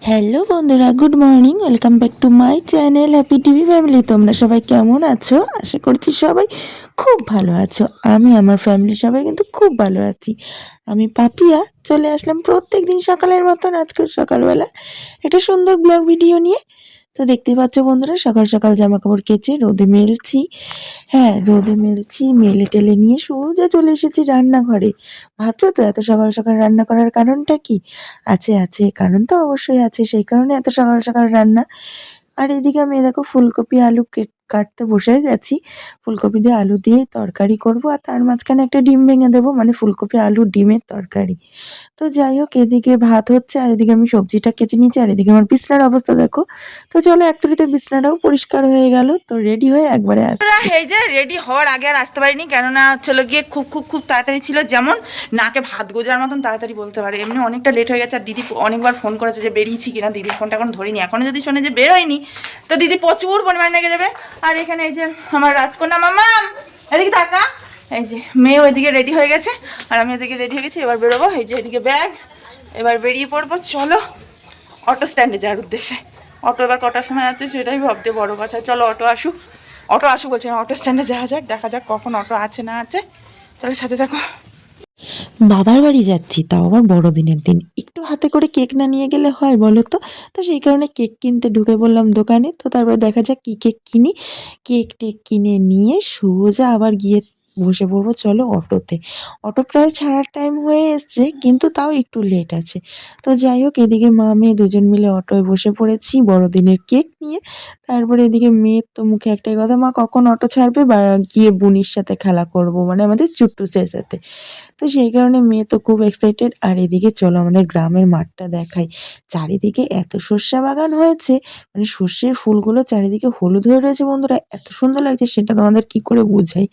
Hello বন্ধুরা, good morning. Welcome back to my channel happy TV family. তোমরা সবাই কেমন আছো? আশা করছি সবাই খুব ভালো আছো। আমি আমার ফ্যামিলি সবাই কিন্তু খুব ভালো আছি। আমি পাপিয়া চলে আসলাম প্রত্যেক দিন সকালের মতন আজকের সকালবেলা একটা সুন্দর ব্লগ ভিডিও নিয়ে। তো দেখতেই পাচ্ছ বন্ধুরা, সকাল সকাল জামা কাপড় কেচে রোদে মেলছি। হ্যাঁ, রোদে মেলছি, মেলে টেলে নিয়ে সোজা চলে এসেছি রান্নাঘরে। ভাবছো তো এত সকাল সকাল রান্না করার কারণটা কি? আছে কারণ তো অবশ্যই আছে, সেই কারণে এত সকাল সকাল রান্না। আর এদিকে আমি দেখো ফুলকপি আলু কাটতে বসে গেছি। ফুলকপি দিয়ে আলু দিয়ে তরকারি করব, আর তার মাঝখানে একটা ডিম ভেঙে দেবো, মানে ফুলকপি আলু ডিমের তরকারি। তো যাই হোক, এদিকে ভাত হচ্ছে আর এদিকে আমি সবজিটা কেচে নিচ্ছি, আর এদিকে আমার বিছনার অবস্থা দেখো। তো চলো এক তুড়িতে বিছনাটাও পরিষ্কার হয়ে গেল। তো রেডি হয়ে একবারে আসছি। এই যে রেডি হওয়ার আগে আর আসতে পারিনি, কেননা চলে গিয়ে খুব তাড়াতাড়ি ছিল, যেমন নাকে ভাত গোজার মতন তাড়াতাড়ি বলতে পারে। এমনি অনেকটা লেট হয়ে গেছে, আর দিদি অনেকবার ফোন করেছে যে বেরিয়েছি কিনা। দিদির ফোনটা এখন ধরিনি, এখনও যদি শোনে যে বেরোয়নি তো দিদি প্রচুর পরিমাণে লেগে যাবে। আর এখানে এই যে আমার রাজকন্যা মামা, এদিকে টাকা, এই যে মেয়েও এদিকে রেডি হয়ে গেছে আর আমি এদিকে রেডি হয়ে গেছি। এবার বেরোবো, এই যে এদিকে ব্যাগ, এবার বেরিয়ে পড়বো। চলো অটো স্ট্যান্ডে যাওয়ার উদ্দেশ্যে। অটো এবার কটার সময় আছে সেটাই ভাবতে বড় কথা। চলো অটো আসুক বলছি না, অটো স্ট্যান্ডে যাওয়া যাক, দেখা যাক কখন অটো আছে না আছে। চলো সাথে থাকো। বাবার বাড়ি যাচ্ছি, তাও আবার বড়দিনের দিন। একটু হাতে করে কেক না নিয়ে গেলে হয় বলো তো? তো সেই কারণে কেক কিনতে ঢুকে পড়লাম দোকানে। তো তারপরে দেখা যাক কী কেক কিনি। কেক টেক কিনে নিয়ে সোজা আবার গিয়ে বসে পড়বো চলো অটোতে। অটো প্রায় ছাড়ার টাইম হয়ে এসছে, কিন্তু তাও একটু লেট আছে। তো যাই হোক, এদিকে মা মেয়ে দুজন মিলে অটোয় বসে পড়েছি বড়দিনের কেক নিয়ে। তারপরে এদিকে মেয়ের তো মুখে একটাই কথা, মা কখন অটো ছাড়বে বা গিয়ে বুনির সাথে খেলা করব, মানে আমাদের চুট্টুসের সাথে। তো সেই কারণে মেয়ে তো খুব এক্সাইটেড। আর এদিকে চলো আমাদের গ্রামের মাঠটা দেখাই। চারিদিকে এত সর্ষে বাগান হয়েছে, মানে সর্ষের ফুলগুলো চারিদিকে হলুদ হয়ে রয়েছে বন্ধুরা, এত সুন্দর লাগছে সেটা তোমাদের কি করে বুঝাই।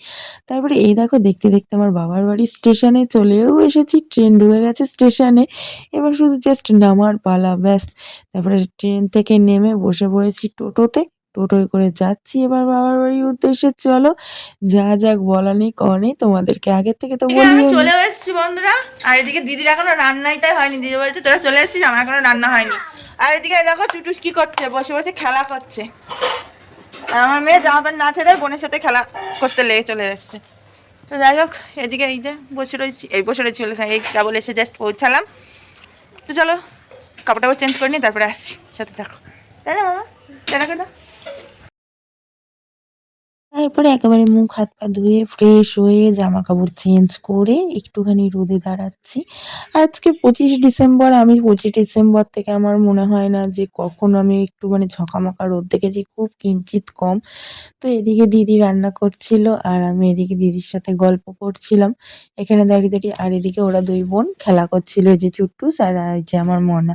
তারপরে এই দেখো, দেখতে দেখতে আমার বাবার বাড়ির স্টেশনে চলেও এসেছি। ট্রেন ঢুকে গেছে স্টেশনে, এবার শুধু জাস্ট নামার পালা, ব্যাস। তারপরে ট্রেন থেকে নেমে বসে পড়েছি টোটোতে। টোটোয় করে যাচ্ছি এবার বাবার বাড়ির উদ্দেশ্যে। চলো, যা যাক বলা নেই কওয়া নেই, তোমাদেরকে আগের থেকে তো এদিকে আমি বলিও নি। চলেও এসেছি বন্ধুরা। আর এদিকে দিদির এখনো রান্নাই তাই হয়নি। দিদি বলছে তোরা চলে এসেছিস, আমার এখনো রান্না হয়নি। আর এদিকে দেখো চুটুস কি করছে, বসে বসে খেলা করছে। আর আমার মেয়ে জামা প্যান্ট না ছেড়ে বোনের সাথে খেলা করতে লেগে চলে এসছে। তো যাই হোক, এদিকে এই যে বসে রয়েছি বলে এই কেবল এসে জাস্ট পৌঁছালাম। তো চলো কাপড় টাপড় চেঞ্জ করে নিই, তারপরে আসছি, সাথে থাকো। তাই না মামা? তাই না কেন? তারপরে একেবারে মুখ হাত পা ধুয়ে ফ্রেশ হয়ে জামা কাপড় চেঞ্জ করে একটুখানি রোদে দাঁড়াচ্ছি। আজকে 25 ডিসেম্বর। আমি 25 ডিসেম্বর থেকে আমার মনে হয় না যে কখনো আমি একটু মানে ঝকামাকা রোদ দেখেছি, খুব কিঞ্চিত কম। তো এদিকে দিদি রান্না করছিল আর আমি এদিকে দিদির সাথে গল্প করছিলাম এখানে দাঁড়িয়ে দাঁড়িয়ে। আর এদিকে ওরা দুই বোন খেলা করছিল, এই যে চুট্টুস আর এই যে আমার মনা,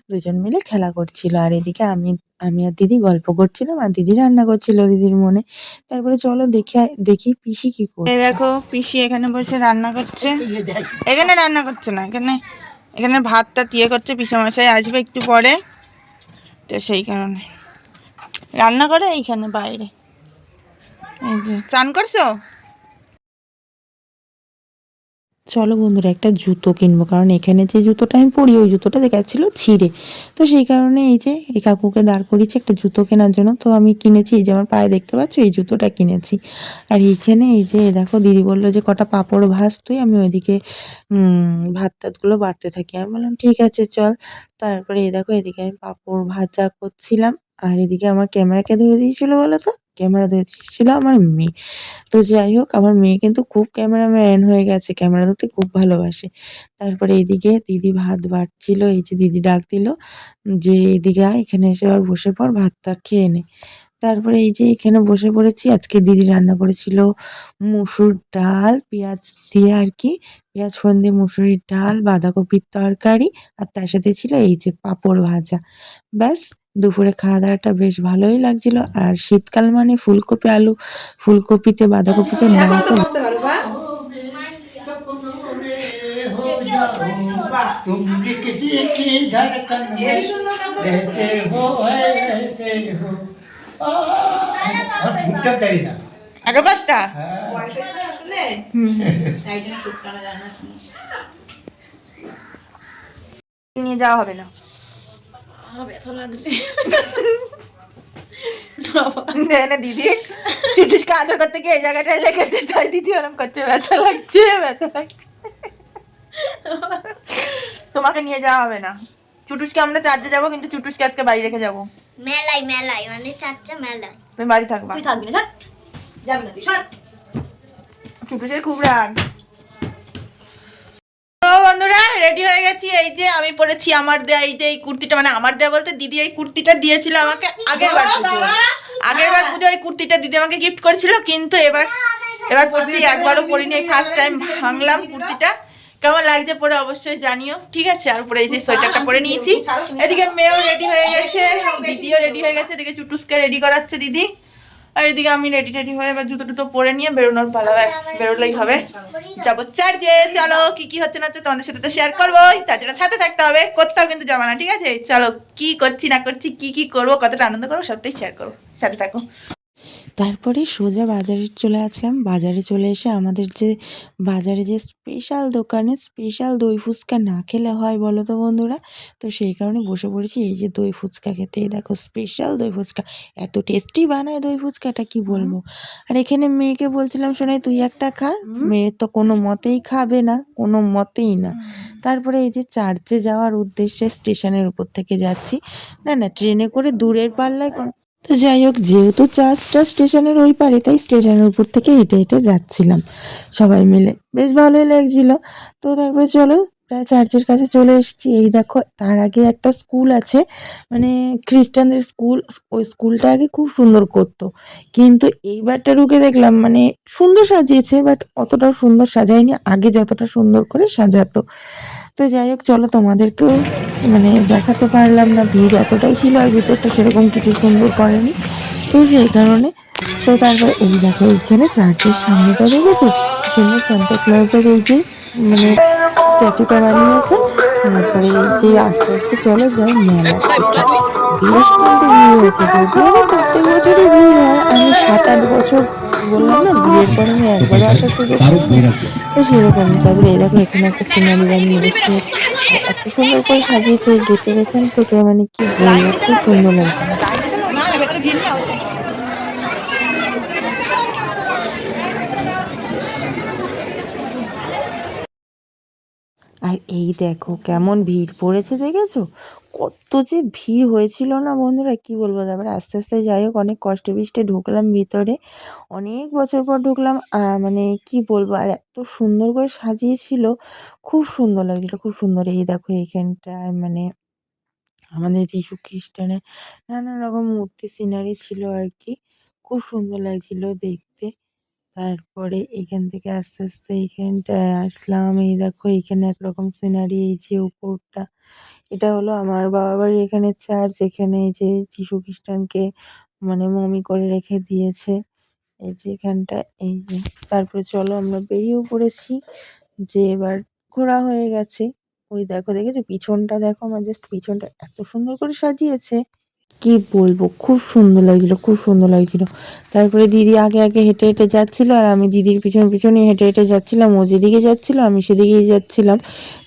দুজন মিলে খেলা করছিল। আর এদিকে আমি আমি আর দিদি গল্প করছিলাম আর দিদি রান্না করছিল দিদির মনে। তারপরে চলো দেখি পিসি কি এই করছে। দেখো পিসি এখানে বসে রান্না করছে। এখানে রান্না করছে না, এখানে এখানে ভাতটা দিয়ে করছে। পিসেমশাই আসবে একটু পরে, তো সেই কারণে রান্না করে এইখানে বাইরে। এই যে চান করছো? চলো বন্ধুরা, একটা জুতো কিনবো, কারণ এখানে যে জুতোটা আমি পরি ওই জুতোটা দেখাচ্ছিল ছিঁড়ে। তো সেই কারণে এই যে এই কাকুকে দাঁড় করিয়েছি একটা জুতো কেনার জন্য। তো আমি কিনেছি, এই যে আমার পায়ে দেখতে পাচ্ছ এই জুতোটা কিনেছি। আর এইখানে এই যে দেখো, দিদি বললো যে কটা পাঁপড় ভাজ তুই, আমি ওইদিকে ভাত টাতগুলো বাড়তে থাকি। আমি বললাম ঠিক আছে চল। তারপরে এই দেখো, এদিকে আমি পাঁপড় ভাজা করছিলাম। আর এদিকে আমার ক্যামেরাকে ধরে দিয়েছিল বলো তো, ক্যামেরা ধরে দিয়েছিল আমার মেয়ে। তো যাই হোক, আমার মেয়ে কিন্তু খুব ক্যামেরাম্যান হয়ে গেছে, ক্যামেরা ধরতে খুব ভালোবাসে। তারপরে এইদিকে দিদি ভাত বাড়ছিল, এই যে দিদি ডাক দিল যে এদিকে আয়, এখানে এসে আর বসে পড়, ভাতটা খেয়ে নে। তারপরে এই যে এখানে বসে পড়েছি। আজকে দিদি রান্না করেছিল মুসুর ডাল পেঁয়াজ দিয়ে আর কি, পেঁয়াজ ফোড়ন দিয়ে মুসুরির ডাল, বাঁধাকপির তরকারি, আর তার সাথে ছিল এই যে পাঁপড় ভাজা। ব্যাস, দুপুরে খাওয়া দাওয়াটা বেশ ভালোই লাগছিল। আর শীতকাল মানে ফুলকপি আলু, ফুলকপিতে বাঁধাকপিতে নাম তো। तुम भी किसी की धड़कन में रहते हो रहते हो ভুট্টা তাই না আগেরবারটা আসলে তাই জন্য শুটকানা জানা নিয়ে যাওয়া হবে না। ব্যথা লাগছে। না দিদি চুটুসকে আদর করতে গিয়ে এই জায়গাটায় লেগেছে, তাই দিদি ওরকম করছে, ব্যথা লাগছে ব্যথা লাগছে। তোমাকে নিয়ে যাওয়া হবে না, চুটুসকে আমরা চার্জে যাবো, কিন্তু চুটুসকে আজকে বাড়ি রেখে যাবো। মেলায় মানে চারটা মেলায় তুমি বাড়ি থাকবা, তুই থাকবি না, যাবি না তুই, সর। চুটুসের খুব রাগ। তো বন্ধুরা রেডি হয়ে গেছি, এই যে আমি পরেছি আমার দেয়া এই যে এই কুর্তিটা, মানে আমার দেয়া বলতে দিদি এই কুর্তিটা দিয়েছিল আমাকে আগের বার পুজো এই কুর্তিটা দিদি আমাকে গিফট করেছিল, কিন্তু এবার পরছি, একবারও পরিনি, ফার্স্ট টাইম ভাঙলাম কুর্তিটা। কেমন লাগছে পরে অবশ্যই জানিও, ঠিক আছে। আর পরে এই যে সোয়েটারটা পরে নিয়েছি, এদিকে মেয়েও রেডি হয়ে গেছে, দিদিও রেডি হয়ে গেছে, এদিকে চুটুসকে রেডি করাচ্ছে দিদি, আর এদিকে আমি রেডি হয়ে এবার জুতো টুতো পরে নিয়ে বেরোনোর পালা, ব্যাস বেরোলেই হবে। যাবো চার্জে, চলো কি কি হচ্ছে না হচ্ছে তোমাদের সাথে তো শেয়ার করবোই, তার জন্য সাথে থাকতে হবে, কোথাও কিন্তু যাবা না, ঠিক আছে। চলো কি করছি না করছি, কি করবো, কতটা আনন্দ করবো, সবটাই শেয়ার করবো, সাথে থাকো। তারপরে সোজা বাজারে চলে আসলাম। বাজারে চলে এসে আমাদের যে বাজারে যে স্পেশাল দোকানে স্পেশাল দই ফুচকা না খেলে হয় বলো তো বন্ধুরা, তো সেই কারণে বসে পড়েছি এই যে দই ফুচকা খেতে। এই দেখো স্পেশাল দই ফুচকা, এত টেস্টি বানায় দই ফুচকাটা কি বলবো। আর এখানে মেয়েকে বলছিলাম শোনাই তুই একটা খা, মেয়ে তো কোনো মতেই খাবে না, কোনো মতেই না। তারপরে এই যে চার্চে যাওয়ার উদ্দেশ্যে স্টেশনের উপর থেকে যাচ্ছি, না ট্রেনে করে দূরের পাল্লায় তো যাই হোক, যেহেতু চার্চটা স্টেশনের ওই পারে, তাই স্টেশনের উপর থেকে হেঁটে হেঁটে যাচ্ছিলাম সবাই মিলে, বেশ ভালোই লাগছিল। তো তারপরে চলো প্রায় চার্চের কাছে চলে এসেছি। এই দেখো তার আগে একটা স্কুল আছে, মানে খ্রিস্টানদের স্কুল, ওই স্কুলটা আগে খুব সুন্দর করতো, কিন্তু এইবারটা ঢুকে দেখলাম মানে সুন্দর সাজিয়েছে, বাট অতটাও সুন্দর সাজায়নি আগে যতটা সুন্দর করে সাজাতো। তো যাই হোক চলো, তোমাদেরকেও মানে দেখাতে পারলাম না, ভিড় এতটাই ছিল আর ভিতরটা সেরকম কিছু সুন্দর করেনি, তো সেই কারণে। তো তারপরে এই দেখো এইখানে চার্চের সামনেটা দেখেছো সুন্দর সান্তা ক্লজের এই যে মানে স্ট্যাচুটা বানিয়েছে। তারপরে এই যে আস্তে আস্তে চলো যাই মেলার দিকে, বেশ কিন্তু ভিড় হয়েছে, যদিও বা প্রত্যেক বছরই ভিড় হয়, আমি 7-8 বছর বললাম না বিয়ের পর আমি একবারও আসার সুযোগ পাইনি, তো সেরকমই। তারপরে এই দেখো এখানে একটা সিনারি বানিয়েছে, আর এত সুন্দর করে সাজিয়েছে গেটের এখান থেকে, মানে কি বলবো খুব সুন্দর লাগছিল। না না, ভেতরে ভিড় না হচ্ছে। আর এই দেখো কেমন ভিড় পড়েছে দেখেছো, কত যে ভিড় হয়েছিল না বন্ধুরা কি বলবো। তারপরে আস্তে আস্তে যাই হোক অনেক কষ্টে বিষ্টে ঢুকলাম ভিতরে, অনেক বছর পর ঢুকলাম, মানে কি বলবো, আর এত সুন্দর করে সাজিয়েছিল, খুব সুন্দর লাগছিল, খুব সুন্দর। এই দেখো এইখানটায় মানে আমাদের যিশু খ্রিস্টানের নানান রকম মূর্তি সিনারি ছিল আর কি, খুব সুন্দর লাগছিল দেখতে। তারপরে এখান থেকে আস্তে আস্তে এইখানটায় আসলাম, এই দেখো এখানে একরকম সিনারি, এই যে উপরটা এটা হলো আমার বাবা বাড়ির এখানে চার্চ, এখানে এই যে যিশু খ্রিস্টানকে মানে মমি করে রেখে দিয়েছে, এই যে এখানটা এই যে। তারপরে চলো আমরা বেরিয়েও পড়েছি, যে এবার ঘোরা হয়ে গেছে। ওই দেখো দেখেছো পিছনটা, দেখো আমার জাস্ট পিছনটা এত সুন্দর করে সাজিয়েছে, কি বলবো খুব সুন্দর লাগছিল, খুব সুন্দর লাগছিল। তারপরে দিদি আগে আগে হেঁটে হেঁটে যাচ্ছিল, আর আমি দিদির পিছনে পিছনে হেঁটে হেঁটে যাচ্ছিলাম, ও যেদিকে যাচ্ছিল আমি সেদিকেই যাচ্ছিলাম।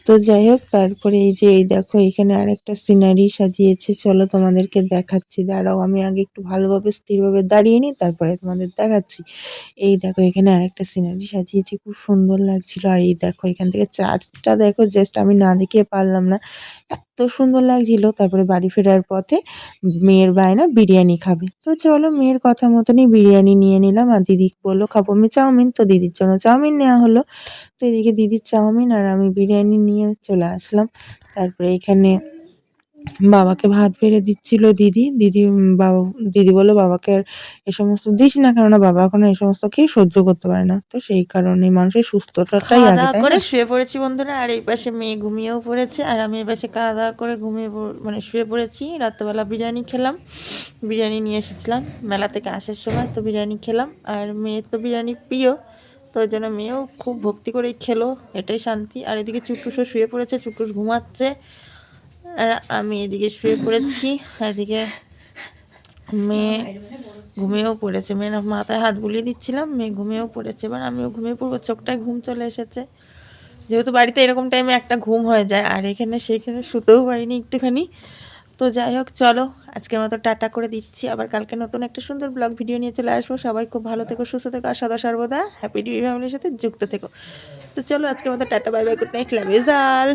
তো যাই হোক তারপরে এই যে এই দেখো এখানে আরেকটা সিনারি সাজিয়েছে, চলো তোমাদেরকে দেখাচ্ছি, দাঁড়াও আমি আগে একটু ভালোভাবে স্থিরভাবে দাঁড়িয়ে নিই তারপরে তোমাদের দেখাচ্ছি। এই দেখো এখানে আরেকটা সিনারি সাজিয়েছে, খুব সুন্দর লাগছিল। আর এই দেখো এখান থেকে চার্চটা দেখো, জাস্ট আমি না দেখে পারলাম না, এত সুন্দর লাগছিল। তারপরে বাড়ি ফেরার পথে মেয়ের বায়না বিরিয়ানি খাবে, তো চলো মেয়ের কথা মতনই বিরিয়ানি নিয়ে নিলাম, আর দিদি বললো খাবো আমি চাউমিন, তো দিদির জন্য চাউমিন নেওয়া হলো। তো এদিকে দিদির চাউমিন আর আমি বিরিয়ানি নিয়ে চলে আসলাম। তারপরে এখানে বাবাকে ভাত বেড়ে দিচ্ছিল দিদি, বাবা দিদি বললো বাবাকে আর এ সমস্ত দিস না, কেননা বাবা এখন এই সমস্ত খেয়ে সহ্য করতে পারে না, তো সেই কারণে মানুষের সুস্থতাটাই খাওয়া আগে, দাওয়া তাই করে না। শুয়ে পড়েছি বন্ধুরা, আর এই পাশে মেয়ে ঘুমিয়েও পড়েছে, আর আমি এই পাশে খাওয়া দাওয়া করে মানে শুয়ে পড়েছি। রাত্রেবেলা বিরিয়ানি খেলাম, বিরিয়ানি নিয়ে এসেছিলাম মেলা থেকে আসার সময়, তো বিরিয়ানি খেলাম, আর মেয়ের তো বিরিয়ানি প্রিয়, তো ওই জন্য মেয়েও খুব ভক্তি করেই খেলো, এটাই শান্তি। আর এদিকে চুটুসও শুয়ে পড়েছে, চুটুস ঘুমাচ্ছে, আর আমি এদিকে শুয়ে পড়েছি, এদিকে মেয়ে ঘুমিয়েও পড়েছে, মেয়ের মাথায় হাত বুলিয়ে দিচ্ছিলাম, মেয়ে ঘুমিয়েও পড়েছে, এবার আমিও ঘুমিয়ে পড়বো, চোখটায় ঘুম চলে এসেছে, যেহেতু বাড়িতে এরকম টাইমে একটা ঘুম হয়ে যায়, আর এখানে সেইখানে শুতেও পারিনি একটুখানি, তো যাই হোক, চলো আজকের মতো টাটা করে দিচ্ছি, আবার কালকে নতুন একটা সুন্দর ব্লগ ভিডিও নিয়ে চলে আসবো। সবাই খুব ভালো থেকো, সুস্থ থেকো, আর সদা সর্বদা হ্যাপি ডিবি ফ্যামিলির সাথে যুক্ত থেকো। তো চলো আজকের মতো tata, bye bye, good night, love you all.